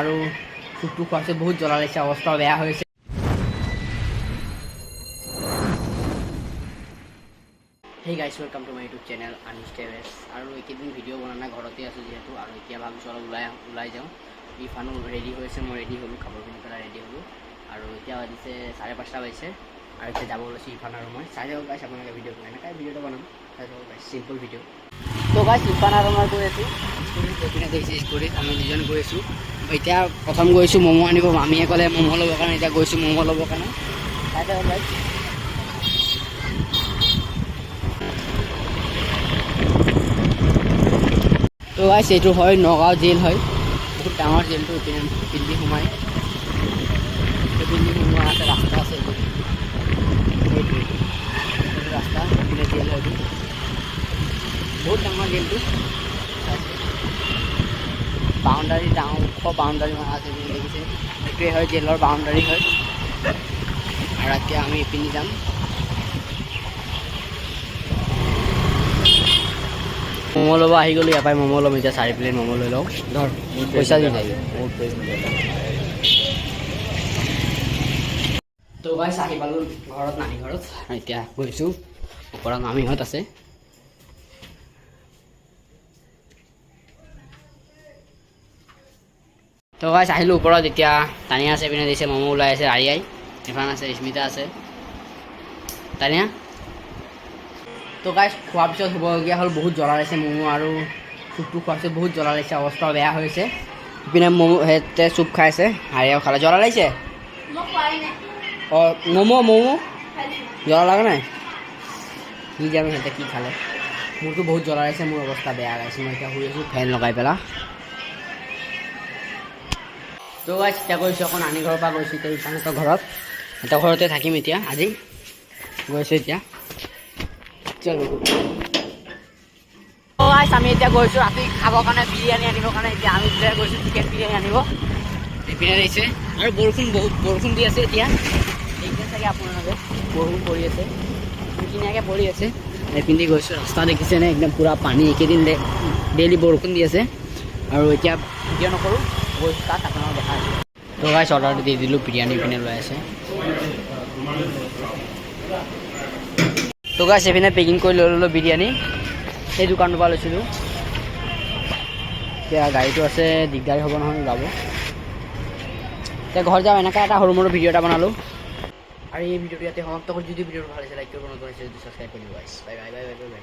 আৰু চুপটো খোৱাছে বহুত জ্বলা লাগিছে, অৱস্থা বেয়া হৈছে। হেই গাইছ, welcome to my YouTube channel Anis terrace. আৰু এইকেইদিন ভিডিঅ' বনা নাই, ঘৰতে আছোঁ যিহেতু। আৰু এতিয়া ভাবিছোঁ অলপ ওলাই যাওঁ। ইফানো ৰেডি হৈছে, মই ৰেডি হ'লোঁ, কাপোৰ পিন্ধি পেলাই ৰেডি হ'লোঁ। আৰু এতিয়া বাজিছে 5:30 বাজিছে। আৰু এতিয়া যাব লৈছোঁ ইফান আৰু মই। চাই যাব গাইছ আপোনালোকে ভিডিঅ'টো, এনেকৈ ভিডিঅ'টো বনাম, চাই যাব গাইছ, চিম্পল ভিডিঅ'। তো গাইছ ইফান আৰু মই গৈ আছোঁ স্কুটিত, দেখিছে স্কুটিত আমি দুজন গৈ আছোঁ। এতিয়া প্ৰথম গৈছোঁ ম'ম' আনিব, মামীয়ে ক'লে ম'ম' ল'বৰ কাৰণে, এতিয়া গৈছোঁ ম'ম' ল'বৰ কাৰণে। চাই যাব গাইছ। তো গাইছ এইটো হয় নগাঁও জেল হয়, বহুত ডাঙৰ জেলটো। পিন্ধি সোমাই পিন্ধি সোমোৱা আছে, ৰাস্তা আছে, এইটোৱে ৰাস্তা, এইপিনে জেল হয়টো, বহুত ডাঙৰ জেলটো। বাউণ্ডাৰী ডাঙৰ ওখ বাউণ্ডাৰী মাৰা আছে, দেখিছে, এইটোৱে হয় জেলৰ বাউণ্ডাৰী হয়। আৰু এতিয়া আমি ইপিনে যাম। ম'ম' ল'ব আহি গ'লোঁ, ইয়াৰ পৰাই ম'ম' ল'ম। এতিয়া 4 প্লেট ম'ম' লৈ লওঁ, ধৰ পইচা দি যায়। তো গাইছ আহি পালোঁ ঘৰত, নানি ঘৰত। এতিয়া গৈছোঁ ওপৰত, মামীহঁত আছে। তো গাইছ আহিলোঁ ওপৰত, এতিয়া তানিয়া আছে, পিনে দিছে ম'ম' ওলাই আছে, আই ইফান আছে, স্মিতা আছে, তানিয়া। তো গাইছ খোৱাৰ পিছত হ'বলগীয়া হ'ল, বহুত জ্বলা লাগিছে ম'ম' আৰু চুপটো খোৱাছে বহুত জ্বলা লাগিছে, অৱস্থা বেয়া হৈছে। ইপিনে ম'ম' সিহঁতে চুপ খাইছে, হাৰিয়াও খালে। জ্বলা লাগিছে? অঁ ম'ম' জ্বলা লগা নাই? কি জানো সিহঁতে কি খালে, মোৰতো বহুত জ্বলা লাগিছে, মোৰ অৱস্থা বেয়া লাগিছে। মই এতিয়া শুই আছোঁ ফেন লগাই পেলাই। তো গাইছ এতিয়া গৈছোঁ আকৌ নানী ঘৰৰ পৰা গৈছোঁ, এতিয়া ইফানহঁতৰ ঘৰত, সিহঁতৰ ঘৰতে থাকিম এতিয়া আজি। গৈছোঁ এতিয়া, চলো। গাইছ আমি এতিয়া গৈছোঁ ৰাতি খাবৰ কাৰণে, বিৰিয়ানী আনিবৰ কাৰণে। এতিয়া আমি দুটাই গৈছোঁ চিকেন বিৰিয়ানী আনিব। ইপিনে দিছে আৰু বৰষুণ দি আছে এতিয়া, দেখিছে চাগে আপোনালোকে, বৰষুণ পৰি আছে, ধুনীয়াকৈ পৰি আছে। এইপিনে গৈছোঁ, ৰাস্তা দেখিছেনে, একদম পূৰা পানী। এইকেইদিন ডেইলি বৰষুণ দি আছে। আৰু এতিয়া ভিডিঅ' নকৰোঁ, গৈছোঁ তাত, আপোনালোকক দেখাই আছোঁ। তো গাইছ অৰ্ডাৰটো দি দিলোঁ, বিৰিয়ানী পিনে লৈ আছে। তো গাইছ এইপিনে পেকিং কৰি লৈ ল'লোঁ বিৰিয়ানী, সেই দোকানৰ পৰা লৈছিলোঁ। এতিয়া গাড়ীটো আছে, দিগদাৰী হ'ব নহয় যাব। এতিয়া ঘৰত যাওঁ, এনেকৈ এটা সৰু মৰু ভিডিঅ' এটা বনালোঁ। আৰু এই ভিডিঅ'টো ইয়াতে সমাপ্ত কৰি, যদি ভিডিঅ'টো ভাল লাগিছে লাইক কৰিব, নতুন হৈছে যদি ছাবস্ক্ৰাইব কৰিব। Bye bye bye bye bye bye.